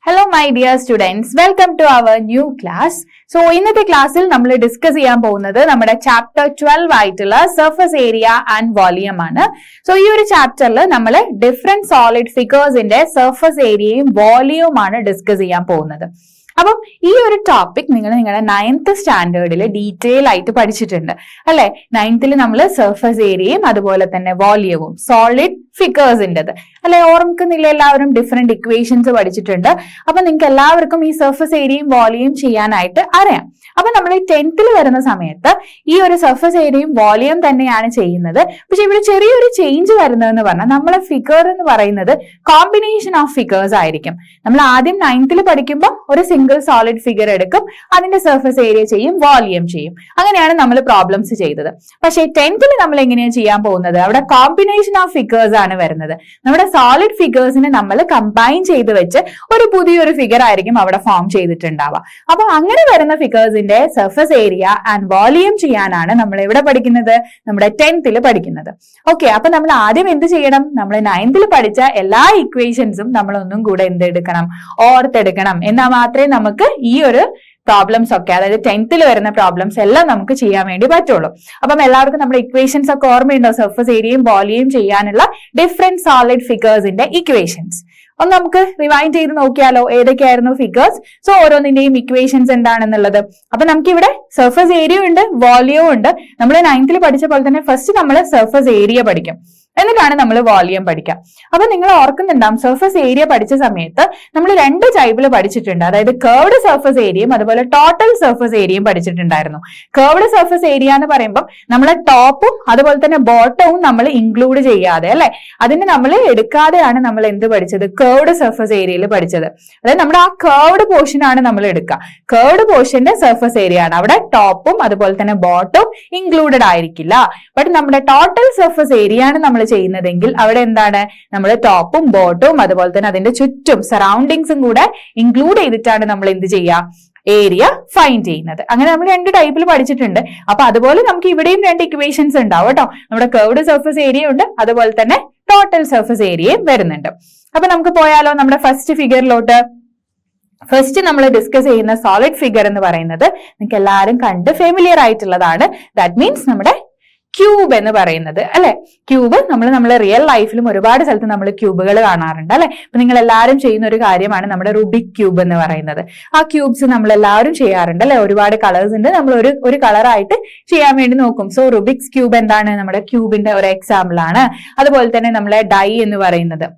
Hello my dear students, welcome to our new class. So ഇന്നത്തെ ക്ലാസ്സിൽ നമ്മൾ discuss ചെയ്യാൻ പോകുന്നത് നമ്മുടെ ചാപ്റ്റർ 12 ആയിട്ടുള്ള സർഫസ് ഏരിയ ആൻഡ് വോളിയം ആണ്. സോ ഈ ഒരു ചാപ്റ്ററിൽ നമ്മൾ ഡിഫറെന്റ് സോളിഡ് ഫിഗേഴ്സിന്റെ സർഫസ് ഏരിയയും വോളിയവും ആണ് ഡിസ്കസ് ചെയ്യാൻ പോകുന്നത്. അപ്പം ഈ ഒരു ടോപ്പിക് നിങ്ങൾ നിങ്ങളുടെ 9th സ്റ്റാൻഡേർഡിൽ ഡീറ്റെയിൽ ആയിട്ട് പഠിച്ചിട്ടുണ്ട് അല്ലെ. 9th നമ്മൾ സർഫസ് ഏരിയയും അതുപോലെ തന്നെ വോളിയവും സോളിഡ് ഫിഗേഴ്സിൻ്റെത് അല്ലെ, ഓർമ്മിക്കുന്നില്ല എല്ലാവരും. ഡിഫറെന്റ് ഇക്വേഷൻസ് പഠിച്ചിട്ടുണ്ട്. അപ്പൊ നിങ്ങൾക്ക് എല്ലാവർക്കും ഈ സർഫസ് ഏരിയയും വോളിയം ചെയ്യാനായിട്ട് അറിയാം. അപ്പൊ നമ്മൾ 10th വരുന്ന സമയത്ത് ഈ ഒരു സർഫസ് ഏരിയയും വോളിയം തന്നെയാണ് ചെയ്യുന്നത്. പക്ഷെ ഇവിടെ ചെറിയൊരു ചേഞ്ച് വരുന്നതെന്ന് പറഞ്ഞാൽ നമ്മളെ ഫിഗർ എന്ന് പറയുന്നത് കോമ്പിനേഷൻ ഓഫ് ഫിഗേഴ്സ് ആയിരിക്കും. നമ്മൾ ആദ്യം 9th പഠിക്കുമ്പോൾ ഒരു സിംഗിൾ സോളിഡ് ഫിഗർ എടുക്കും, അതിന്റെ സർഫസ് ഏരിയ ചെയ്യും, വോളിയം ചെയ്യും. അങ്ങനെയാണ് നമ്മൾ പ്രോബ്ലംസ് ചെയ്തത്. പക്ഷേ 10th നമ്മൾ എങ്ങനെയാണ് ചെയ്യാൻ പോകുന്നത്? അവിടെ കോമ്പിനേഷൻ ഓഫ് ഫിഗേഴ്സ് ആണ് വരുന്നത്. നമ്മുടെ സോളിഡ് ഫിഗേഴ്സിനെ നമ്മൾ കമ്പൈൻ ചെയ്ത് വെച്ച് ഒരു പുതിയൊരു ഫിഗർ ആയിരിക്കും അവിടെ ഫോം ചെയ്തിട്ടുണ്ടാവുക. അപ്പൊ അങ്ങനെ വരുന്ന ഫിഗേഴ്സിന്റെ സർഫസ് ഏരിയ ആൻഡ് വോളിയം ചെയ്യാനാണ് നമ്മൾ എവിടെ പഠിക്കുന്നത്? നമ്മുടെ 10th പഠിക്കുന്നത്. ഓക്കെ, അപ്പൊ നമ്മൾ ആദ്യം എന്ത് ചെയ്യണം? നമ്മൾ 9th പഠിച്ച എല്ലാ ഇക്വേഷൻസും നമ്മൾ ഒന്നും കൂടെ എന്തെടുക്കണം? ഓർത്തെടുക്കണം. എന്നാൽ മാത്രമേ നമുക്ക് ഈ ഒരു പ്രോബ്ലംസ് ഒക്കെ, അതായത് 10th വരുന്ന പ്രോബ്ലംസ് എല്ലാം നമുക്ക് ചെയ്യാൻ വേണ്ടി പറ്റുള്ളൂ. അപ്പം എല്ലാവർക്കും നമ്മുടെ ഇക്വേഷൻസ് ഒക്കെ ഓർമ്മയുണ്ടോ? സർഫസ് ഏരിയയും വോളിയം ചെയ്യാനുള്ള ഡിഫറെന്റ് സോളിഡ് ഫിഗേഴ്സിന്റെ ഇക്വേഷൻസ് ഒന്ന് നമുക്ക് റിവൈൻഡ് ചെയ്ത് നോക്കിയാലോ. ഏതൊക്കെയായിരുന്നു ഫിഗേഴ്സ്? സോ ഓരോന്നിന്റെയും ഇക്വേഷൻസ് എന്താണെന്നുള്ളത്. അപ്പൊ നമുക്കിവിടെ സർഫസ് ഏരിയ ഉണ്ട്, വോളിയവും ഉണ്ട്. നമ്മൾ 9th പഠിച്ച പോലെ തന്നെ ഫസ്റ്റ് നമ്മൾ സർഫസ് ഏരിയ പഠിക്കും, എന്നിട്ടാണ് നമ്മൾ വോളിയം പഠിക്കുക. അപ്പൊ നിങ്ങൾ ഓർക്കുന്നുണ്ടാവും, സർഫസ് ഏരിയ പഠിച്ച സമയത്ത് നമ്മൾ രണ്ട് ടൈപ്പിൽ പഠിച്ചിട്ടുണ്ട്. അതായത് കർവ്ഡ് സർഫസ് ഏരിയയും അതുപോലെ ടോട്ടൽ സർഫസ് ഏരിയയും പഠിച്ചിട്ടുണ്ടായിരുന്നു. കർവ്ഡ് സർഫസ് ഏരിയ എന്ന് പറയുമ്പോൾ നമ്മളെ ടോപ്പും അതുപോലെ തന്നെ ബോട്ടവും നമ്മൾ ഇൻക്ലൂഡ് ചെയ്യാതെ അല്ലെ, അതിന് നമ്മൾ എടുക്കാതെയാണ് നമ്മൾ എന്ത് പഠിച്ചത്? കർവ്ഡ് സർഫസ് ഏരിയയിൽ പഠിച്ചത്. അതായത് നമ്മുടെ ആ കർവ്ഡ് പോർഷൻ ആണ് നമ്മൾ എടുക്കുക. കർവ്ഡ് പോർഷന്റെ സർഫസ് ഏരിയ ആണ്. അവിടെ ടോപ്പും അതുപോലെ തന്നെ ബോട്ടവും ഇൻക്ലൂഡഡ് ആയിരിക്കില്ല. ബട്ട് നമ്മുടെ ടോട്ടൽ സർഫസ് ഏരിയ ആണ് നമ്മൾ ചെയ്യുന്നതെങ്കിൽ അവിടെ എന്താണ്? നമ്മൾ ടോപ്പും ബോട്ടവും അതുപോലെ തന്നെ അതിന്റെ ചുറ്റും സറൗണ്ടിങ്സും കൂടെ ഇൻക്ലൂഡ് ചെയ്തിട്ടാണ് നമ്മൾ എന്ത് ചെയ്യുക? ഏരിയ ഫൈൻഡ് ചെയ്യുന്നത്. അങ്ങനെ നമ്മൾ രണ്ട് ടൈപ്പിൽ പഠിച്ചിട്ടുണ്ട്. അപ്പൊ അതുപോലെ നമുക്ക് ഇവിടെയും രണ്ട് ഇക്വേഷൻസ് ഉണ്ടാവും കേട്ടോ. നമ്മുടെ കർവ്ഡ് സർഫസ് ഏരിയ ഉണ്ട്, അതുപോലെ തന്നെ ടോട്ടൽ സർഫസ് ഏരിയയും വരുന്നുണ്ട്. അപ്പൊ നമുക്ക് പോയാലോ നമ്മുടെ ഫസ്റ്റ് ഫിഗറിലോട്ട്. ഫസ്റ്റ് നമ്മൾ ഡിസ്കസ് ചെയ്യുന്ന സോളിഡ് ഫിഗർ എന്ന് പറയുന്നത് നിങ്ങൾക്ക് എല്ലാവരും കണ്ട് ഫെമിലിയർ ആയിട്ടുള്ളതാണ്. ദാറ്റ് മീൻസ് നമ്മുടെ ക്യൂബ് എന്ന് പറയുന്നത് അല്ലെ. ക്യൂബ് നമ്മളെ റിയൽ ലൈഫിലും ഒരുപാട് സ്ഥലത്ത് നമ്മൾ ക്യൂബുകൾ കാണാറുണ്ട് അല്ലെ. അപ്പൊ നിങ്ങൾ എല്ലാവരും ചെയ്യുന്ന ഒരു കാര്യമാണ് നമ്മുടെ റുബിക് ക്യൂബ് എന്ന് പറയുന്നത്. ആ ക്യൂബ്സ് നമ്മൾ എല്ലാവരും ചെയ്യാറുണ്ട് അല്ലെ. ഒരുപാട് കളേഴ്സ് ഉണ്ട്, നമ്മൾ ഒരു കളറായിട്ട് ചെയ്യാൻ വേണ്ടി നോക്കും. സോ റുബിക്സ് ക്യൂബ് എന്താണ്? നമ്മുടെ ക്യൂബിന്റെ ഒരു എക്സാമ്പിൾ ആണ്. അതുപോലെ തന്നെ നമ്മളെ ഡൈ എന്ന് പറയുന്നത്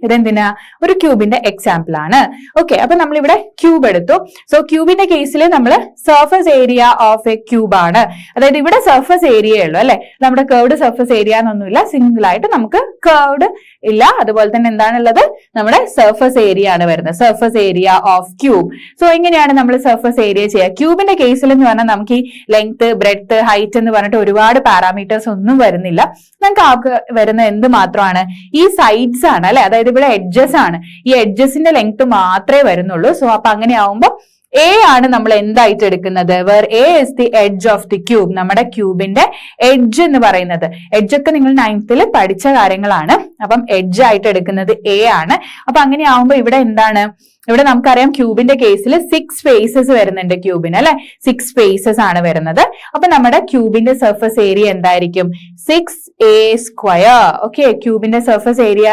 ഇതെന്തിനാ? ഒരു ക്യൂബിന്റെ എക്സാമ്പിൾ ആണ്. ഓക്കെ, അപ്പൊ നമ്മളിവിടെ ക്യൂബ് എടുത്തു. സോ ക്യൂബിന്റെ കേസിൽ നമ്മൾ surface area of A cube ആണ്. അതായത് ഇവിടെ സർഫസ് ഏരിയ ഉള്ളൂ അല്ലെ. നമ്മുടെ കർവ്ഡ് സർഫസ് ഏരിയ എന്നൊന്നുമില്ല, സിംഗിൾ ആയിട്ട് നമുക്ക് കർവ്ഡ് ഇല്ല. അതുപോലെ തന്നെ എന്താണുള്ളത്? നമ്മുടെ സർഫസ് ഏരിയ ആണ് വരുന്നത്, surface area of cube. So എങ്ങനെയാണ് നമ്മൾ സർഫസ് ഏരിയ ചെയ്യുക? ക്യൂബിന്റെ കേസിൽ എന്ന് പറഞ്ഞാൽ നമുക്ക് ഈ ലെങ്ത്, ബ്രെഡ്ത്ത്, ഹൈറ്റ് എന്ന് പറഞ്ഞിട്ട് ഒരുപാട് പാരാമീറ്റേഴ്സ് ഒന്നും വരുന്നില്ല. നമുക്ക് ആകെ വരുന്ന എന്ത് മാത്രമാണ്? ഈ സൈഡ്സ് ആണ് അല്ലെ. അതായത് ഇവിടെ എഡ്ജസ് ആണ്. ഈ എഡ്ജസിന്റെ ലെങ്ത് മാത്രമേ വരുന്നുള്ളൂ. സോ അപ്പൊ അങ്ങനെ ആവുമ്പോൾ എ ആണ് നമ്മൾ എന്തായിട്ട് എടുക്കുന്നത്? Where A is the edge of the cube. നമ്മുടെ ക്യൂബിന്റെ എഡ്ജ് എന്ന് പറയുന്നത്, എഡ്ജ് ഒക്കെ നിങ്ങൾ 9th പഠിച്ച കാര്യങ്ങളാണ്. അപ്പം എഡ്ജ് ആയിട്ട് എടുക്കുന്നത് എ ആണ്. അപ്പൊ അങ്ങനെ ആവുമ്പോൾ ഇവിടെ എന്താണ്? ഇവിടെ നമുക്കറിയാം ക്യൂബിന്റെ കേസിൽ 6 ഫേസസ് വരുന്നുണ്ട് ക്യൂബിന് അല്ലെ. 6 ഫേസസ് ആണ് വരുന്നത്. അപ്പൊ നമ്മുടെ ക്യൂബിന്റെ സർഫസ് ഏരിയ എന്തായിരിക്കും? 6a². Okay, ക്യൂബിന്റെ surface area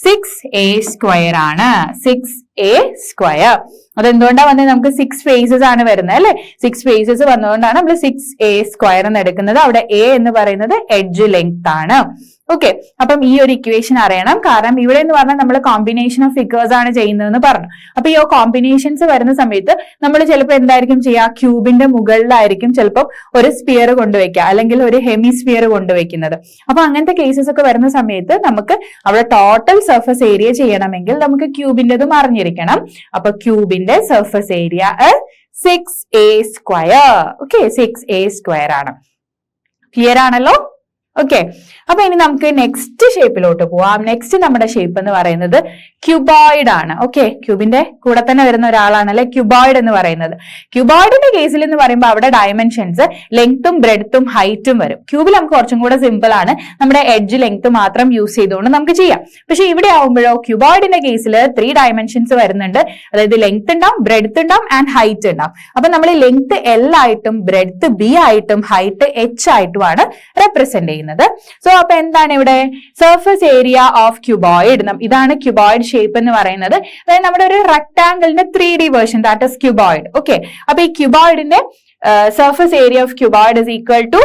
6a² ആണ്. 6a². അതെന്തുകൊണ്ടാണ് വന്നത്? നമുക്ക് 6 ഫേസസ് ആണ് വരുന്നത് അല്ലെ. 6 ഫേസസ് വന്നതുകൊണ്ടാണ് നമ്മൾ 6a² എന്ന് എടുക്കുന്നത്. അവിടെ a എന്ന് പറയുന്നത് എഡ്ജ് ലെങ്ത് ആണ്. ഓക്കെ, അപ്പം ഈ ഒരു ഇക്വേഷൻ അറിയണം. കാരണം ഇവിടെ എന്ന് പറഞ്ഞാൽ നമ്മൾ കോമ്പിനേഷൻ ഓഫ് ഫിഗേഴ്സ് ആണ് ചെയ്യുന്നതെന്ന് പറഞ്ഞു. അപ്പൊ ഈ കോമ്പിനേഷൻസ് വരുന്ന സമയത്ത് നമ്മൾ ചിലപ്പോൾ എന്തായിരിക്കും ചെയ്യുക? ക്യൂബിന്റെ മുകളിലായിരിക്കും ചിലപ്പോൾ ഒരു സ്പിയർ കൊണ്ടുവയ്ക്കുക, അല്ലെങ്കിൽ ഒരു ഹെമിസ്ഫിയർ കൊണ്ടുവയ്ക്കുന്നത്. അപ്പൊ അങ്ങനത്തെ കേസസ് ഒക്കെ വരുന്ന സമയത്ത് നമുക്ക് അവിടെ ടോട്ടൽ സർഫസ് ഏരിയ ചെയ്യണമെങ്കിൽ നമുക്ക് ക്യൂബിന്റെതും അറിഞ്ഞിരിക്കണം. അപ്പൊ ക്യൂബിന്റെ surface area 6a². Okay, 6a² ആണ്. ക്ലിയർ ആണല്ലോ? ഓക്കെ, അപ്പൊ ഇനി നമുക്ക് നെക്സ്റ്റ് ഷേപ്പിലോട്ട് പോവാം. നെക്സ്റ്റ് നമ്മുടെ ഷേപ്പ് എന്ന് പറയുന്നത് ക്യൂബോയിഡ് ആണ്. ഓക്കെ, ക്യൂബിന്റെ കൂടെ തന്നെ വരുന്ന ഒരാളാണല്ലേ ക്യൂബോയിഡ് എന്ന് പറയുന്നത്. ക്യൂബോയിഡിന്റെ കേസിൽ എന്ന് പറയുമ്പോൾ അവിടെ ഡയമെൻഷൻസ് ലെങ്ത്തും ബ്രെഡ്ത്തും ഹൈറ്റും വരും. ക്യൂബിൽ നമുക്ക് കുറച്ചും കൂടെ സിമ്പിൾ ആണ്, നമ്മുടെ എഡ്ജ് ലെങ്ത് മാത്രം യൂസ് ചെയ്തുകൊണ്ട് നമുക്ക് ചെയ്യാം. പക്ഷെ ഇവിടെ ആവുമ്പോഴോ ക്യൂബോയിഡിന്റെ കേസിൽ 3 ഡയമെൻഷൻസ് വരുന്നുണ്ട്. അതായത് ലെങ്ത് ഉണ്ടാവും, ബ്രെഡ്ത്ത് ഉണ്ടാവും ആൻഡ് ഹൈറ്റ് ഉണ്ടാവും. അപ്പൊ നമ്മൾ ലെങ്ത് L ആയിട്ടും ബ്രെഡ്ത്ത് B ആയിട്ടും ഹൈറ്റ് H ആയിട്ടുമാണ് റെപ്രസെന്റ് ചെയ്യുന്നത്. സോ അപ്പൊ എന്താണ് ഇവിടെ സർഫസ് ഏരിയ ഓഫ് ക്യൂബോയിഡ്, ഇതാണ് ക്യൂബോയിഡ് ഷേപ്പ് എന്ന് പറയുന്നത്. അതായത് നമ്മുടെ ഒരു റെക്ടാംഗിളിന്റെ 3D version, that is cuboid. Okay, അപ്പൊ ഈ ക്യൂബോയിഡിന്റെ surface area of cuboid is equal to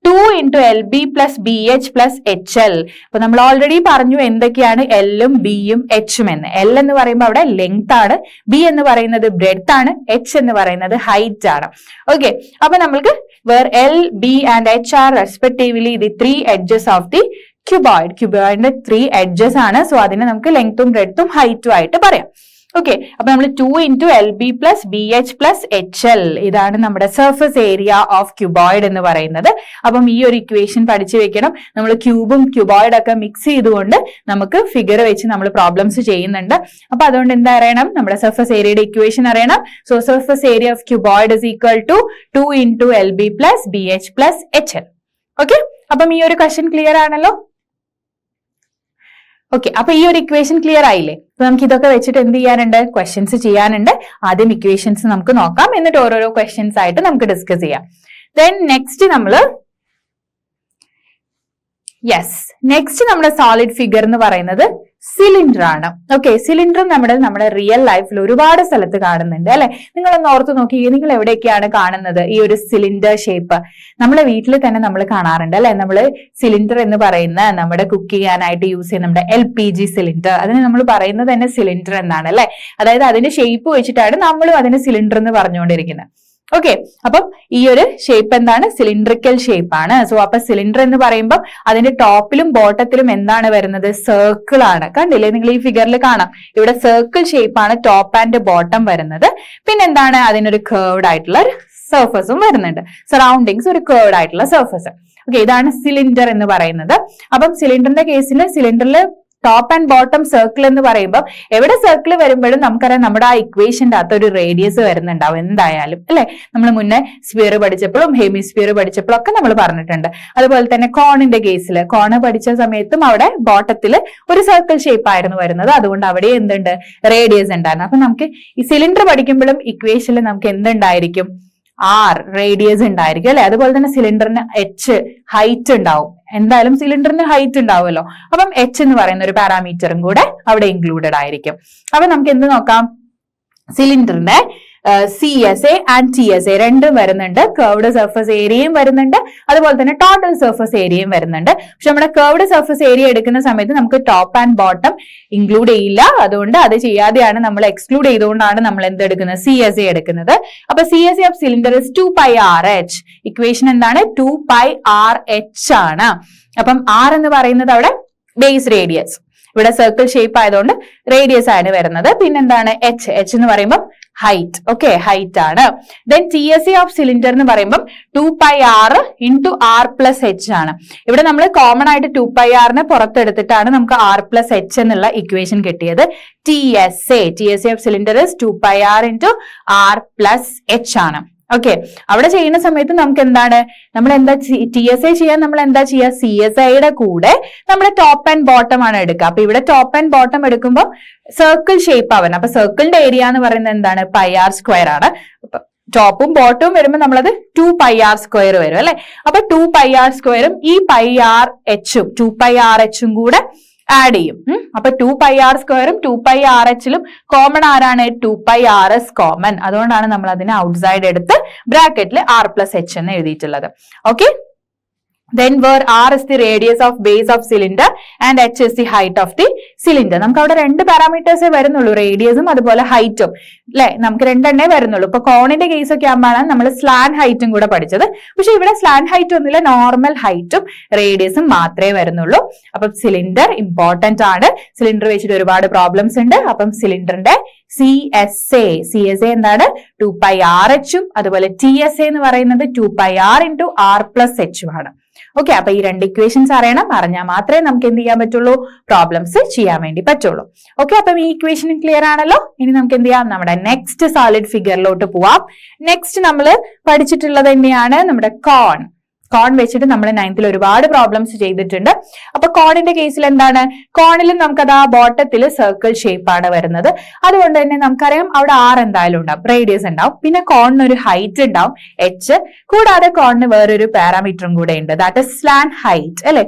2 into LB plus BH plus HL. അപ്പൊ നമ്മൾ ഓൾറെഡി പറഞ്ഞു എന്തൊക്കെയാണ് എല്ലും ബിയും എച്ചും എന്ന്. എൽ എന്ന് പറയുമ്പോൾ അവിടെ ലെങ്ത് ആണ്, ബി എന്ന് പറയുന്നത് ബ്രെഡ്ത്ത് ആണ്, എച്ച് എന്ന് പറയുന്നത് ഹൈറ്റ് ആണ്. ഓക്കെ, അപ്പൊ നമ്മൾക്ക് where L, B and H are respectively the 3 edges of the cuboid. ക്യൂബോയിഡിന്റെ 3 edges ആണ്. സോ അതിനെ നമുക്ക് ലെങ്ത്തും ബ്രെഡ്ത്തും ഹൈറ്റും ആയിട്ട് പറയാം. ഓക്കെ, അപ്പൊ നമ്മൾ 2 into LB plus BH plus HL, ഇതാണ് നമ്മുടെ സർഫസ് ഏരിയ ഓഫ് ക്യൂബോയിഡ് എന്ന് പറയുന്നത്. അപ്പം ഈ ഒരു ഇക്വേഷൻ പഠിച്ചു വെക്കണം. നമ്മൾ ക്യൂബും ക്യൂബോയിഡ് ഒക്കെ മിക്സ് ചെയ്തുകൊണ്ട് നമുക്ക് ഫിഗർ വെച്ച് നമ്മൾ പ്രോബ്ലംസ് ചെയ്യുന്നുണ്ട്. അപ്പൊ അതുകൊണ്ട് എന്താ അറിയണം, നമ്മുടെ സർഫസ് ഏരിയയുടെ ഇക്വേഷൻ അറിയണം. So surface area of cuboid is equal to 2 into LB plus BH plus HL. Okay, അപ്പം ഈ ഒരു ക്വസ്റ്റ്യൻ ക്ലിയർ ആണല്ലോ. ഓക്കെ, അപ്പൊ ഈ ഒരു ഇക്വേഷൻ ക്ലിയർ ആയില്ലേ? അപ്പൊ നമുക്ക് ഇതൊക്കെ വെച്ചിട്ട് എന്ത് ചെയ്യാനുണ്ട്, ക്വസ്റ്റ്യൻസ് ചെയ്യാനുണ്ട്. ആദ്യം ഇക്വേഷൻസ് നമുക്ക് നോക്കാം, എന്നിട്ട് ഓരോരോ ക്വസ്റ്റ്യൻസ് ആയിട്ട് നമുക്ക് ഡിസ്കസ് ചെയ്യാം. ദെൻ നെക്സ്റ്റ് നമ്മുടെ സോളിഡ് ഫിഗർ എന്ന് പറയുന്നത് സിലിണ്ടർ ആണ്. ഓക്കെ, സിലിണ്ടർ നമ്മുടെ റിയൽ ലൈഫിൽ ഒരുപാട് സ്ഥലത്ത് കാണുന്നുണ്ട് അല്ലെ. നിങ്ങളൊന്ന് ഓർത്ത് നോക്കി, നിങ്ങൾ എവിടെയൊക്കെയാണ് കാണുന്നത് ഈ ഒരു സിലിണ്ടർ ഷേപ്പ്? നമ്മളെ വീട്ടിൽ തന്നെ നമ്മൾ കാണാറുണ്ട് അല്ലെ. നമ്മൾ സിലിണ്ടർ എന്ന് പറയുന്ന നമ്മുടെ കുക്ക് ചെയ്യാനായിട്ട് യൂസ് ചെയ്യുന്ന നമ്മുടെ LPG സിലിണ്ടർ, അതിന് നമ്മൾ പറയുന്നത് തന്നെ സിലിണ്ടർ എന്നാണ് അല്ലെ. അതായത് അതിന്റെ ഷേപ്പ് വെച്ചിട്ടാണ് നമ്മളും അതിന് സിലിണ്ടർ എന്ന് പറഞ്ഞുകൊണ്ടിരിക്കുന്നത്. ഓക്കെ, അപ്പം ഈ ഒരു ഷേപ്പ് എന്താണ്, സിലിണ്ടറിക്കൽ ഷേപ്പ് ആണ്. സോ അപ്പൊ സിലിണ്ടർ എന്ന് പറയുമ്പോൾ അതിന്റെ ടോപ്പിലും ബോട്ടത്തിലും എന്താണ് വരുന്നത്, സർക്കിൾ ആണ്. കണ്ടില്ലേ, നിങ്ങൾ ഈ ഫിഗറിൽ കാണാം, ഇവിടെ സർക്കിൾ ഷേപ്പ് ആണ് ടോപ്പ് ആൻഡ് ബോട്ടം വരുന്നത്. പിന്നെന്താണ്, അതിനൊരു കേർവ്ഡ് ആയിട്ടുള്ള സർഫസും വരുന്നുണ്ട്, സറൗണ്ടിങ്സ് ഒരു കേർവ്ഡ് ആയിട്ടുള്ള സർഫസ്. ഓക്കെ, ഇതാണ് സിലിണ്ടർ എന്ന് പറയുന്നത്. അപ്പം സിലിണ്ടറിന്റെ കേസിൽ സിലിണ്ടറിൽ ടോപ്പ് ആൻഡ് ബോട്ടം സർക്കിൾ എന്ന് പറയുമ്പോൾ എവിടെ സർക്കിൾ വരുമ്പോഴും നമുക്കറിയാം നമ്മുടെ ആ ഇക്വേഷന്റെ അകത്ത് ഒരു റേഡിയസ് വരുന്നുണ്ടാവും എന്തായാലും അല്ലെ. നമ്മൾ മുന്നേ സ്ഫിയർ പഠിച്ചപ്പോഴും ഹെമിസ്ഫിയർ പഠിച്ചപ്പോഴും ഒക്കെ നമ്മൾ പറഞ്ഞിട്ടുണ്ട്. അതുപോലെ തന്നെ കോണിന്റെ കേസിൽ കോണ് പഠിച്ച സമയത്തും അവിടെ ബോട്ടത്തിൽ ഒരു സർക്കിൾ ഷേപ്പ് ആയിരുന്നു വരുന്നത്. അതുകൊണ്ട് അവിടെ എന്തുണ്ട്, റേഡിയസ് ഉണ്ടായിരുന്നു. അപ്പൊ നമുക്ക് ഈ സിലിണ്ടർ പഠിക്കുമ്പോഴും ഇക്വേഷനിൽ നമുക്ക് എന്തുണ്ടായിരിക്കും, R റേഡിയസ് ഉണ്ടായിരിക്കും അല്ലെ. അതുപോലെ തന്നെ സിലിണ്ടറിന് H ഹൈറ്റ് ഉണ്ടാവും. എന്തായാലും സിലിണ്ടറിന് ഹൈറ്റ് ഉണ്ടാവുമല്ലോ. അപ്പം H എന്ന് പറയുന്ന ഒരു പാരാമീറ്ററും കൂടെ അവിടെ ഇൻക്ലൂഡഡ് ആയിരിക്കും. അപ്പൊ നമുക്ക് എന്ത് നോക്കാം, സിലിണ്ടറിന്റെ CSA ആൻഡ് TSA രണ്ടും വരുന്നുണ്ട്. കർവ്ഡ് സർഫസ് ഏരിയയും വരുന്നുണ്ട്, അതുപോലെ തന്നെ ടോട്ടൽ സർഫസ് ഏരിയയും വരുന്നുണ്ട്. പക്ഷെ നമ്മുടെ കർവ്ഡ് സർഫസ് ഏരിയ എടുക്കുന്ന സമയത്ത് നമുക്ക് ടോപ്പ് ആൻഡ് ബോട്ടം ഇൻക്ലൂഡ് ചെയ്യില്ല. അതുകൊണ്ട് അത് ചെയ്യാതെയാണ് നമ്മൾ എക്സ്ക്ലൂഡ് ചെയ്തുകൊണ്ടാണ് നമ്മൾ എന്തെടുക്കുന്നത്, CSA എടുക്കുന്നത്. അപ്പൊ CSA of cylinder is 2πRH. Equation എന്താണ്, 2πRH ആണ്. അപ്പം R എന്ന് പറയുന്നത് അവിടെ ബേസ് റേഡിയസ്, ഇവിടെ സർക്കിൾ ഷേപ്പ് ആയതുകൊണ്ട് റേഡിയസ് ആണ് വരുന്നത്. പിന്നെന്താണ് H എന്ന് പറയുമ്പോൾ ഹൈറ്റ്. ഓക്കെ, ഹൈറ്റ് ആണ്. ദെൻ TSA ഓഫ് സിലിണ്ടർ എന്ന് പറയുമ്പോൾ 2πR into R plus H ആണ്. ഇവിടെ നമ്മൾ കോമൺ ആയിട്ട് 2πRനെ പുറത്തെടുത്തിട്ടാണ് നമുക്ക് R plus H എന്നുള്ള ഇക്വേഷൻ കിട്ടിയത്. TSA of cylinder is 2πR into R plus H ആണ്. ഓക്കെ, അവിടെ ചെയ്യുന്ന സമയത്ത് നമുക്ക് എന്താണ്, നമ്മൾ എന്താ TSA ചെയ്യാൻ നമ്മൾ എന്താ ചെയ്യുക, CSIയുടെ കൂടെ നമ്മുടെ ടോപ്പ് ആൻഡ് ബോട്ടം ആണ് എടുക്കുക. അപ്പൊ ഇവിടെ ടോപ്പ് ആൻഡ് ബോട്ടം എടുക്കുമ്പോൾ സർക്കിൾ ഷേപ്പ് ആവണം. അപ്പൊ സർക്കിളിന്റെ ഏരിയ എന്ന് പറയുന്നത് എന്താണ്, πr² ആണ്. ടോപ്പും ബോട്ടവും വരുമ്പോൾ നമ്മളത് 2πr² വരും അല്ലെ. അപ്പൊ 2πr² ഈ πRHും 2πRHും കൂടെ ആഡ് ചെയ്യും. അപ്പൊ 2πr² 2πRHലും കോമൺ ആരാണ്, 2πRS കോമൺ. അതുകൊണ്ടാണ് നമ്മൾ അതിനെ ഔട്ട്സൈഡ് എടുത്ത് ബ്രാക്കറ്റിൽ R plus H എന്ന് എഴുതിയിട്ടുള്ളത്. Okay, then where R is the radius of base of cylinder and H is the height of the cylinder. നമുക്ക് അവിടെ രണ്ട് പാരാമീറ്റേഴ്സേ വരുന്നുള്ളൂ, റേഡിയസും അതുപോലെ ഹൈറ്റും അല്ലെ. നമുക്ക് രണ്ടെണ്ണേ വരുന്നുള്ളൂ. ഇപ്പൊ കോണിന്റെ കേസ് ഒക്കെ ആകുമ്പോഴാണ് നമ്മൾ സ്ലാൻ ഹൈറ്റും കൂടെ പഠിച്ചത്. പക്ഷെ ഇവിടെ സ്ലാൻ ഹൈറ്റ് ഒന്നുമില്ല, നോർമൽ ഹൈറ്റും റേഡിയസും മാത്രമേ വരുന്നുള്ളൂ. അപ്പം സിലിണ്ടർ ഇമ്പോർട്ടന്റ് ആണ്. സിലിണ്ടർ വെച്ചിട്ട് ഒരുപാട് പ്രോബ്ലംസ് ഉണ്ട്. അപ്പം സിലിണ്ടറിന്റെ CSA എന്താണ്, 2πRHും അതുപോലെ TSA എന്ന് പറയുന്നത് 2πR into R plus H ആണ്. ഓക്കെ, അപ്പൊ ഈ രണ്ട് ഇക്വേഷൻസ് അറിഞ്ഞാൽ മാത്രമേ നമുക്ക് എന്ത് ചെയ്യാൻ പറ്റുള്ളൂ, പ്രോബ്ലംസ് ചെയ്യാൻ വേണ്ടി പറ്റുള്ളൂ. ഓക്കെ, അപ്പം ഈ ഇക്വേഷൻ ക്ലിയർ ആണല്ലോ. ഇനി നമുക്ക് എന്ത് ചെയ്യാം, നമ്മുടെ നെക്സ്റ്റ് സോളിഡ് ഫിഗറിലോട്ട് പോവാം. നെക്സ്റ്റ് നമ്മൾ പഠിച്ചിട്ടുള്ളത് തന്നെയാണ് നമ്മുടെ കോൺ. കോൺ വെച്ചിട്ട് നമ്മൾ 9th ഒരുപാട് പ്രോബ്ലംസ് ചെയ്തിട്ടുണ്ട്. അപ്പൊ കോണിന്റെ കേസിൽ എന്താണ്, കോണിലും നമുക്കത് ആ ബോട്ടത്തിൽ സർക്കിൾ ഷേപ്പ് ആണ് വരുന്നത്. അതുകൊണ്ട് തന്നെ നമുക്കറിയാം അവിടെ R എന്തായാലും ഉണ്ടാവും, റേഡിയസ് ഉണ്ടാവും. പിന്നെ കോണിന് ഒരു ഹൈറ്റ് ഉണ്ടാവും h, കൂടാതെ കോണിന് വേറൊരു പാരാമീറ്ററും കൂടെ ഉണ്ട്, ദാറ്റ് ഇസ് സ്ലാൻ ഹൈറ്റ് അല്ലെ.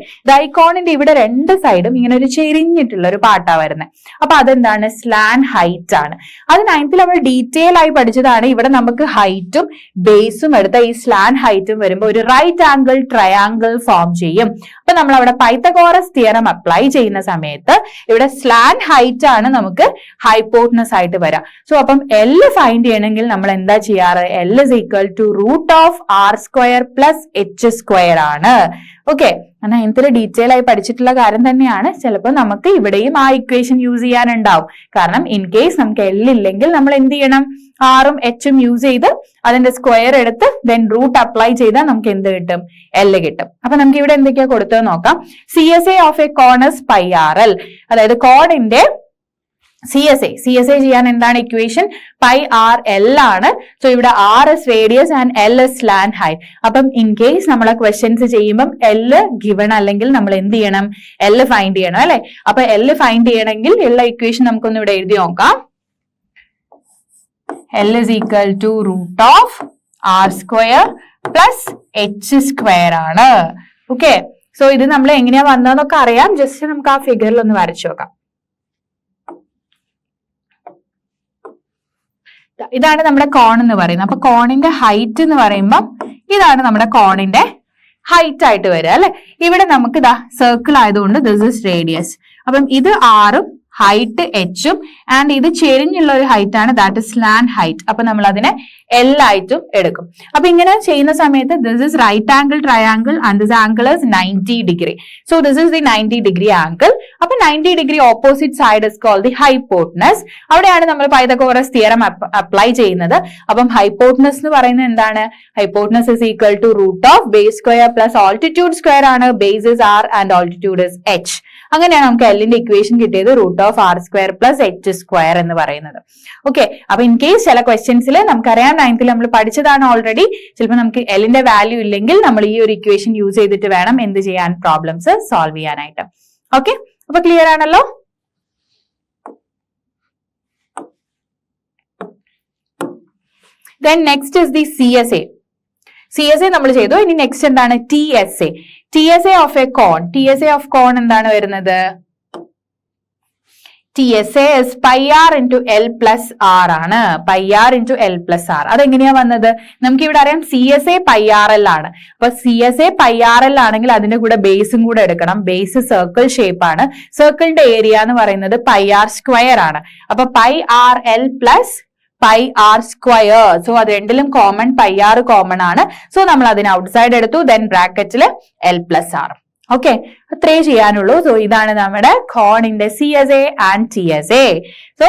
കോണിന്റെ ഇവിടെ രണ്ട് സൈഡും ഇങ്ങനെ ഒരു ചെരിഞ്ഞിട്ടുള്ള ഒരു പാട്ടാ വരുന്നത്. അപ്പൊ അതെന്താണ്, സ്ലാൻ ഹൈറ്റ് ആണ്. അത് 9th നമ്മൾ ഡീറ്റെയിൽ ആയി പഠിച്ചതാണ്. ഇവിടെ നമുക്ക് ഹൈറ്റും ബേസും എടുത്ത ഈ സ്ലാൻ ഹൈറ്റും വരുമ്പോൾ ഒരു റൈറ്റ് ആംഗിൾ ട്രയാംഗിൾ ഫോം ചെയ്യും. അപ്പൊ നമ്മൾ അവിടെ പൈത്തഗോറസ് തിയറം അപ്ലൈ ചെയ്യുന്ന സമയത്ത് ഇവിടെ സ്ലാൻ ഹൈറ്റ് ആണ് നമുക്ക് ഹൈപ്പോട്ടനസ് ആയിട്ട് വരാം. സോ അപ്പം L ഫൈൻഡ് ചെയ്യണമെങ്കിൽ നമ്മൾ എന്താ ചെയ്യാറ്, L is equal to √r² plus h² ആണ്. ഓക്കെ, എന്നാൽ ഇതിൽ ഡീറ്റെയിൽ ആയി പഠിച്ചിട്ടുള്ള കാര്യം തന്നെയാണ്. ചിലപ്പോൾ നമുക്ക് ഇവിടെയും ആ ഇക്വേഷൻ യൂസ് ചെയ്യാനുണ്ടാവും. കാരണം ഇൻ കേസ് നമുക്ക് L ഇല്ലെങ്കിൽ നമ്മൾ എന്ത് ചെയ്യണം, ആറും എച്ചും യൂസ് ചെയ്ത് അതിന്റെ സ്ക്വയർ എടുത്ത് ദെൻ റൂട്ട് അപ്ലൈ ചെയ്താൽ നമുക്ക് എന്ത് കിട്ടും, L കിട്ടും. അപ്പൊ നമുക്ക് ഇവിടെ എന്തൊക്കെയാ കൊടുത്തത് നോക്കാം. CSA of a cone is πRL, അതായത് കോണിന്റെ CSA ചെയ്യാൻ എന്താണ് ഇക്വേഷൻ, πRL ആണ്. സോ ഇവിടെ R is radius and L is slant height. അപ്പം ഇൻ കേസ് നമ്മളെ ക്വസ്റ്റ്യൻസ് ചെയ്യുമ്പം L ഗിവൺ അല്ലെങ്കിൽ നമ്മൾ എന്ത് ചെയ്യണം, L ഫൈൻഡ് ചെയ്യണം അല്ലെ. അപ്പൊ L ഫൈൻഡ് ചെയ്യണമെങ്കിൽ ഉള്ള ഇക്വേഷൻ നമുക്കൊന്ന് ഇവിടെ എഴുതി നോക്കാം. L is equal to √r² plus h² ആണ്. ഓക്കെ, സോ ഇത് നമ്മൾ എങ്ങനെയാ വന്നതെന്നൊക്കെ അറിയാം. ജസ്റ്റ് നമുക്ക് ആ ഫിഗറിൽ ഒന്ന് വരച്ചു നോക്കാം. ഇതാണ് നമ്മുടെ കോൺ എന്ന് പറയുന്നത്. അപ്പൊ കോണിന്റെ ഹൈറ്റ് എന്ന് പറയുമ്പോൾ ഇതാണ് നമ്മുടെ കോണിന്റെ ഹൈറ്റ് ആയിട്ട് വരിക അല്ലെ. ഇവിടെ നമുക്ക് ഇതാ സർക്കിൾ ആയതുകൊണ്ട് ദിസ് ഇസ് റേഡിയസ്. അപ്പം ഇത് ആറും ഹൈറ്റ് എച്ചും ആൻഡ് ഇത് ചെരിഞ്ഞുള്ള ഒരു ഹൈറ്റ് ആണ്, ദാറ്റ് ഇസ് സ്ലാൻ ഹൈറ്റ്. അപ്പൊ നമ്മൾ അതിനെ L ആയിട്ടും എടുക്കും. അപ്പൊ ഇങ്ങനെ ചെയ്യുന്ന സമയത്ത് this is right angle triangle and this angle is 90 degree. So this is the 90 degree angle. അപ്പൊ 90 degree opposite side is called the hypotenuse. അവിടെയാണ് നമ്മൾ പൈതഗോറസ് തിയറം അപ്ലൈ ചെയ്യുന്നത്. അപ്പം ഹൈപ്പോട്ടനസ് എന്ന് പറയുന്നത് എന്താണ്, hypotenuse is equal to √base² plus altitude² ആണ്. Base is R and altitude is h. അങ്ങനെയാണ് നമുക്ക് Lന്റെ ഇക്വേഷൻ കിട്ടിയത്, √r² plus h² എന്ന് പറയുന്നത്. ഓക്കെ, അപ്പൊ ഇൻ കേസ് ചില ക്വസ്റ്റ്യൻസിൽ നമുക്കറിയാം 9th നമ്മൾ പഠിച്ചതാണ് ഓൾറെഡി. ചിലപ്പോൾ നമുക്ക് Lന്റെ വാല്യൂ ഇല്ലെങ്കിൽ നമ്മൾ ഈ ഒരു ഇക്വേഷൻ യൂസ് ചെയ്തിട്ട് വേണം എന്ത് ചെയ്യാൻ, പ്രോബ്ലംസ് സോൾവ് ചെയ്യാനായിട്ട്. ഓക്കെ, അപ്പൊ ക്ലിയർ ആണല്ലോ. Then next is the CSA നമ്മൾ ചെയ്തു. ഇനി നെക്സ്റ്റ് എന്താണ്, TSA of a cone. TSA of cone എന്താണ് വരുന്നത്, TSA is πr into L plus R ആണ്. πr into L plus R. അതെങ്ങനെയാ വന്നത്, നമുക്ക് ഇവിടെ അറിയാം CSA πRL ആണ്. അപ്പൊ CSA πRL ആണെങ്കിൽ അതിന്റെ കൂടെ ബേസും കൂടെ എടുക്കണം. ബേസ് സർക്കിൾ ഷേപ്പ് ആണ്. സർക്കിളിന്റെ ഏരിയ എന്ന് പറയുന്നത് πr² ആണ്. അപ്പൊ πRL plus πr². സോ അത് രണ്ടിലും കോമൺ, πr കോമൺ ആണ്. സോ നമ്മൾ അതിന് ഔട്ട്സൈഡ് എടുത്തു, ദെൻ ബ്രാക്കറ്റില് L plus R. ഓക്കെ, അത്രേ ചെയ്യാനുള്ളൂ. സോ ഇതാണ് നമ്മുടെ കോണിന്റെ CSA and TSA. So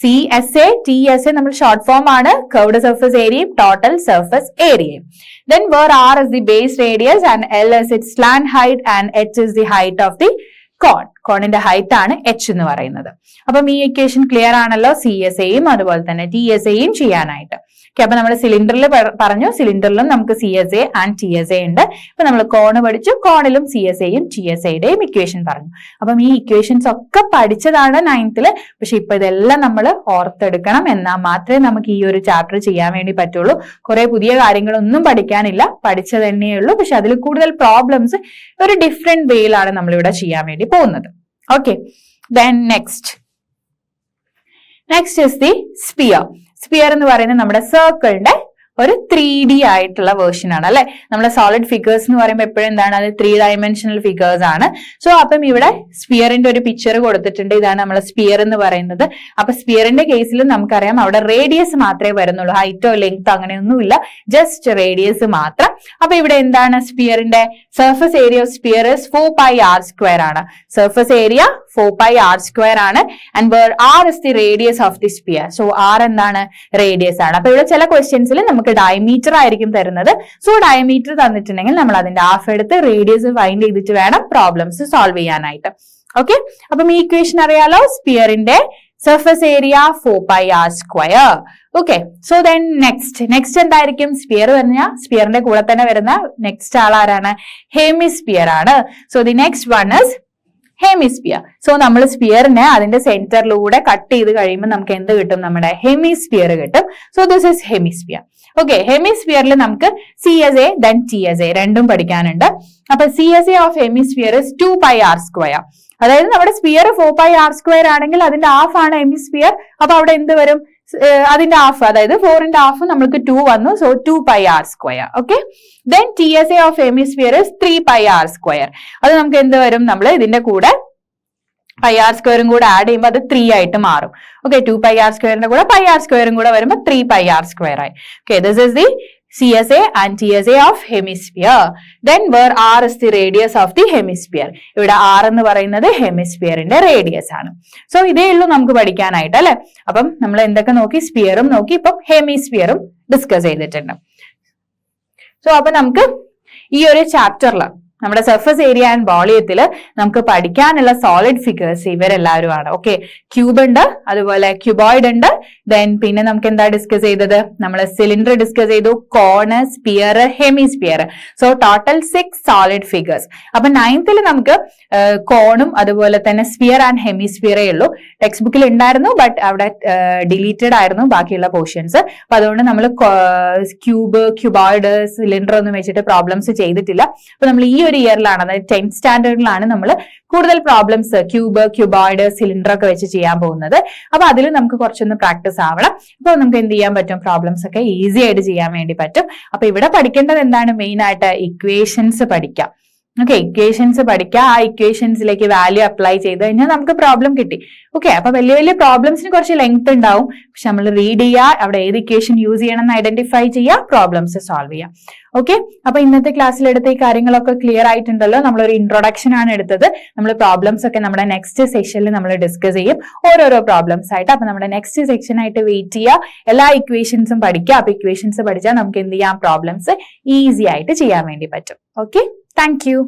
CSA, TSA നമ്മൾ ഷോർട്ട് ഫോം ആണ്. കർവ്ഡ് സർഫസ് ഏരിയയും ടോട്ടൽ സർഫസ് ഏരിയയും. Then where R is the base radius and L is its slant height and h is the height of the കോൺ. കോണിന്റെ height ആണ് h എന്ന് പറയുന്നത്. അപ്പം ഈ ഇക്വേഷൻ ക്ലിയർ ആണല്ലോ, CSAയും അതുപോലെ തന്നെ TSAയും ചെയ്യാനായിട്ട്. അപ്പൊ നമ്മൾ സിലിണ്ടറിൽ പറഞ്ഞു, സിലിണ്ടറിലും നമുക്ക് CSA ആൻഡ് TSA ഉണ്ട്. അപ്പൊ നമ്മൾ കോണ് പഠിച്ചു, കോണിലും CSAയും TSAയുടെയും ഇക്വേഷൻ പറഞ്ഞു. അപ്പം ഈ ഇക്വേഷൻസ് ഒക്കെ പഠിച്ചതാണ് 9th. പക്ഷെ ഇപ്പൊ ഇതെല്ലാം നമ്മൾ ഓർത്തെടുക്കണം, എന്നാൽ മാത്രമേ നമുക്ക് ഈ ഒരു ചാപ്റ്റർ ചെയ്യാൻ വേണ്ടി പറ്റുള്ളൂ. കുറെ പുതിയ കാര്യങ്ങളൊന്നും പഠിക്കാനില്ല, പഠിച്ചത് തന്നെയുള്ളൂ. പക്ഷെ അതിൽ കൂടുതൽ പ്രോബ്ലംസ് ഒരു ഡിഫറെന്റ് വേയിലാണ് നമ്മളിവിടെ ചെയ്യാൻ വേണ്ടി പോകുന്നത്. Okay, then next is the sphere. Sphere എന്ന് പറയുന്നത് നമ്മുടെ സർക്കിളിന്റെ ഒരു 3D ആയിട്ടുള്ള വേർഷൻ ആണ് അല്ലെ. നമ്മുടെ സോളിഡ് ഫിഗേഴ്സ് എന്ന് പറയുമ്പോൾ എപ്പോഴും എന്താണ്, അത് 3 ഡയമെൻഷണൽ ഫിഗേഴ്സ് ആണ്. സോ അപ്പം ഇവിടെ സ്പിയറിന്റെ ഒരു പിക്ചർ കൊടുത്തിട്ടുണ്ട്. ഇതാണ് നമ്മളെ സ്പിയർ എന്ന് പറയുന്നത്. അപ്പൊ സ്പിയറിന്റെ കേസിൽ നമുക്കറിയാം അവിടെ റേഡിയസ് മാത്രമേ വരുന്നുള്ളൂ, ഹൈറ്റോ ലെങ്തോ അങ്ങനെയൊന്നുമില്ല, ജസ്റ്റ് റേഡിയസ് മാത്രം. അപ്പൊ ഇവിടെ എന്താണ്, സ്പിയറിന്റെ surface area of sphere 4πr² ആണ്. സർഫസ് ഏരിയ 4πr² ആണ്. And where r is the radius of the sphere. So r എന്താണ്? റേഡിയസ് ആണ്. അപ്പൊ ഇവിടെ ചില ക്വസ്റ്റ്യൻസിൽ നമുക്ക് ഡയമീറ്റർ ആയിരിക്കും തരുന്നത്. സോ ഡയമീറ്റർ തന്നിട്ടുണ്ടെങ്കിൽ നമ്മൾ അതിന്റെ ഹാഫ് എടുത്ത് റേഡിയസ് ഫൈൻഡ് ചെയ്തിട്ട് വേണം പ്രോബ്ലംസ് സോൾവ് ചെയ്യാനായിട്ട്. ഓക്കെ, അപ്പം ഈ ഇക്വേഷൻ അറിയാലോ, സ്പിയറിന്റെ surface area 4πr². Okay, so then next എന്തായിരിക്കും? സ്പിയർ പറഞ്ഞാൽ സ്പിയറിന്റെ കൂടെ തന്നെ വരുന്ന നെക്സ്റ്റ് ആളാരാണ്? ഹെമിസ്പിയർ ആണ്. So the next one is hemisphere. So നമ്മൾ സ്പിയറിനെ അതിന്റെ സെന്ററിലൂടെ കട്ട് ചെയ്ത് കഴിയുമ്പോൾ നമുക്ക് എന്ത് കിട്ടും? നമ്മുടെ ഹെമിസ്പിയർ കിട്ടും. So this is hemisphere. Okay, ഹെമിസ്പിയറിൽ നമുക്ക് CSA ദെൻ TSA രണ്ടും പഠിക്കാനുണ്ട്. അപ്പൊ CSA of hemisphere is 2πr². അതായത് നമ്മുടെ സ്പിയർ 4πr² ആണെങ്കിൽ അതിന്റെ ഹാഫ് ആണ് ഹെമിസ്പിയർ. അപ്പൊ അവിടെ എന്ത് വരും? അതിന്റെ ഹാഫ്, അതായത് 4ന്റെ ഹാഫ് നമ്മൾക്ക് 2 വന്നു. So 2πr². Okay, then TSA of hemisphere is 3πr². അത് നമുക്ക് എന്ത് വരും? നമ്മൾ ഇതിന്റെ കൂടെ πr² കൂടെ ആഡ് ചെയ്യുമ്പോൾ അത് 3 ആയിട്ട് മാറും. ഓക്കെ, 2πr² കൂടെ πr² കൂടെ വരുമ്പോൾ 3πr² ആയി. Okay, this is the CSA and TSA of hemisphere. Then where r is the radius of the hemisphere. ഇവിടെ r എന്ന് പറയുന്നത് ഹെമിസ്ഫിയറിന്റെ റേഡിയസ് ആണ്. സോ ഇതേ ഉള്ളൂ നമുക്ക് പഠിക്കാനായിട്ട് അല്ലെ. അപ്പം നമ്മൾ എന്തൊക്കെ നോക്കി? സ്പിയറും നോക്കി, ഇപ്പം ഹെമിസ്ഫിയറും ഡിസ്കസ് ചെയ്തിട്ടുണ്ട്. സോ അപ്പൊ നമുക്ക് ഈ ഒരു ചാപ്റ്ററിൽ നമ്മുടെ സർഫസ് ഏരിയ ആൻഡ് വോളിയത്തിൽ നമുക്ക് പഠിക്കാനുള്ള സോളിഡ് ഫിഗേഴ്സ് ഇവരെല്ലാവരുമാണ്. ഓക്കെ, ക്യൂബ് ഉണ്ട്, അതുപോലെ ക്യൂബോയിഡ് ഉണ്ട്. ദെൻ പിന്നെ നമുക്ക് എന്താ ഡിസ്കസ് ചെയ്തത്? നമ്മൾ സിലിണ്ടർ ഡിസ്കസ് ചെയ്തു, cone, sphere, hemisphere. So total 6 solid figures. അപ്പൊ 9th നമുക്ക് കോണും അതുപോലെ തന്നെ സ്പിയർ ആൻഡ് ഹെമിസ്പിയറേ ഉള്ളൂ. ടെക്സ്റ്റ് ബുക്കിൽ ഉണ്ടായിരുന്നു, ബട്ട് അവിടെ ഡിലീറ്റഡ് ആയിരുന്നു ബാക്കിയുള്ള പോർഷൻസ്. അപ്പൊ അതുകൊണ്ട് നമ്മൾ ക്യൂബ്, ക്യൂബോയിഡ്, സിലിണ്ടർ ഒന്നും വെച്ചിട്ട് പ്രോബ്ലംസ് ചെയ്തിട്ടില്ല. അപ്പൊ നമ്മൾ ഈ ഇയറിലാണ്, അതായത് 10th സ്റ്റാൻഡേർഡിലാണ് നമ്മൾ കൂടുതൽ പ്രോബ്ലംസ് ക്യൂബ്, ക്യൂബോയിഡ്, സിലിണ്ടർ ഒക്കെ വെച്ച് ചെയ്യാൻ പോകുന്നത്. അപ്പൊ അതിൽ നമുക്ക് കുറച്ചൊന്ന് പ്രാക്ടീസ് ആവണം. അപ്പൊ നമുക്ക് എന്ത് ചെയ്യാൻ പറ്റും? പ്രോബ്ലംസ് ഒക്കെ ഈസി ആയിട്ട് ചെയ്യാൻ വേണ്ടി പറ്റും. അപ്പൊ ഇവിടെ പഠിക്കേണ്ടത് എന്താണ്? മെയിൻ ആയിട്ട് ഇക്വേഷൻസ് പഠിക്കാം. ഓക്കെ, ഇക്വേഷൻസ് പഠിക്കുക. ആ ഇക്വേഷൻസിലേക്ക് വാല്യൂ അപ്ലൈ ചെയ്ത് കഴിഞ്ഞാൽ നമുക്ക് പ്രോബ്ലം കിട്ടി. ഓക്കെ, അപ്പൊ വലിയ വലിയ പ്രോബ്ലംസിന് കുറച്ച് ലെങ്ത് ഉണ്ടാവും. പക്ഷെ നമ്മൾ റീഡ് ചെയ്യുക, അവിടെ ഏത് ഇക്വേഷൻ യൂസ് ചെയ്യണം എന്ന് ഐഡന്റിഫൈ ചെയ്യുക, പ്രോബ്ലംസ് സോൾവ് ചെയ്യാം. ഓക്കെ, അപ്പൊ ഇന്നത്തെ ക്ലാസ്സിൽ എടുത്ത ഈ കാര്യങ്ങളൊക്കെ ക്ലിയർ ആയിട്ടുണ്ടല്ലോ. നമ്മളൊരു ഇൻട്രൊഡക്ഷൻ ആണ് എടുത്തത്. നമ്മൾ പ്രോബ്ലംസ് ഒക്കെ നമ്മുടെ നെക്സ്റ്റ് സെഷനിൽ നമ്മൾ ഡിസ്കസ് ചെയ്യും, ഓരോരോ പ്രോബ്ലംസ് ആയിട്ട്. അപ്പൊ നമ്മുടെ നെക്സ്റ്റ് സെക്ഷൻ ആയിട്ട് വെയിറ്റ് ചെയ്യുക. എല്ലാ ഇക്വേഷൻസും പഠിക്കുക. അപ്പൊ ഇക്വേഷൻസ് പഠിച്ചാൽ നമുക്ക് എന്ത് ചെയ്യാം? പ്രോബ്ലംസ് ഈസി ആയിട്ട് ചെയ്യാൻ വേണ്ടി പറ്റും. Okay, thank you.